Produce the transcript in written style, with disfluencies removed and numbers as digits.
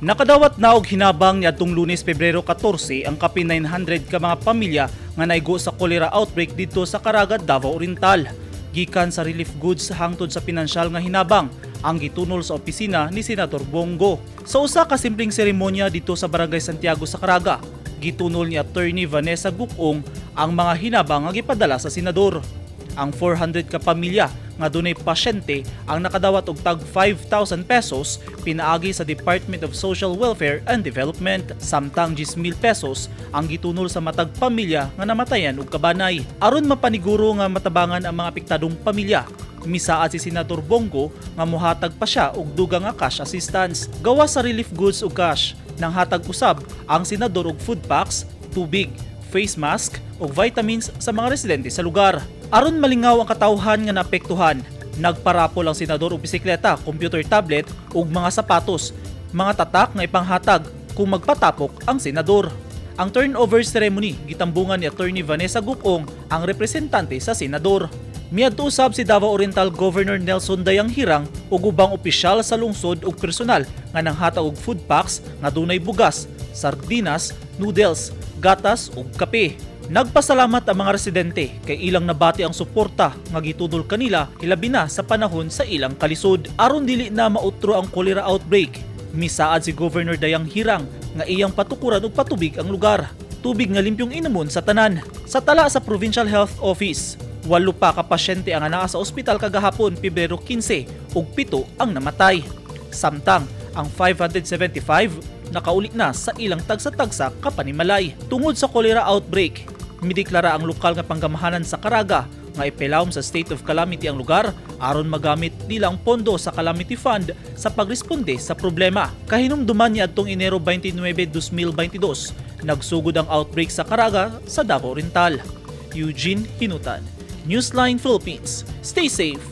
Nakadawat na og hinabang niadtong Lunes, Pebrero 14 ang kapin 900 ka mga pamilya nga naigo sa cholera outbreak dito sa Caraga, Davao Oriental. Gikan sa relief goods hangtod sa pinansyal nga hinabang ang gitunol sa opisina ni Senator Bongo. Sa usa ka simpleng seremonya dito sa Barangay Santiago sa Caraga, gitunol ni Attorney Vanessa Gukong ang mga hinabang nga gipadala sa senador. Ang 400 ka pamilya nga dunay pasyente ang nakadawat og tag 5,000 pesos pinaagi sa Department of Social Welfare and Development, samtang 10,000 pesos ang gitunol sa matag pamilya nga namatayan og kabanay. Aron mapaniguro nga matabangan ang mga apektadong pamilya, misaad si Senator Bongo nga mohatag pa siya og dugang nga cash assistance. Gawa sa relief goods ug cash, nang hatag usab ang senador og food packs, tubig, face mask ug vitamins sa mga residente sa lugar. Aron malingaw ang katawhan nga naapektuhan, nagparapol ang senador og bisikleta, computer tablet ug mga sapatos, mga tatak nga ipanghatag kung magpatapok ang senador. Ang turnover ceremony gitambungan ni Attorney Vanessa Gukong, ang representante sa senador. Miadto usab si Davao Oriental Governor Nelson Dayang Hirang ug ubang opisyal sa lungsod ug personal nga nanghatag og food packs nga dunay bugas, sardinas, noodles, gatas ug kape. Nagpasalamat ang mga residente kay ilang nabati ang suporta nga gitudol kanila hilabi na sa panahon sa ilang kalisod. Aron dili na mautro ang cholera outbreak, misaad si Governor Dayang Hirang nga iyang patukuran og patubig ang lugar. Tubig nga limpyong inumon sa tanan. Sa tala sa Provincial Health Office, 8 pa ka pasyente ang anaa sa ospital kagahapon, Pebrero 15 ug 7 ang namatay. Samtang ang 575 nakaulit na sa ilang tagsa-tagsa kapanimalay. Tungod sa cholera outbreak, mideklara ang lokal nga panggamahanan sa Caraga nga ipilawom sa state of calamity ang lugar aron magamit nila ang pondo sa calamity fund sa pagresponde sa problema. Kahinumduman ni adtong Enero 29, 2022, nagsugod ang outbreak sa Caraga sa Davao Oriental. Eugene Hinutan, Newsline Philippines. Stay safe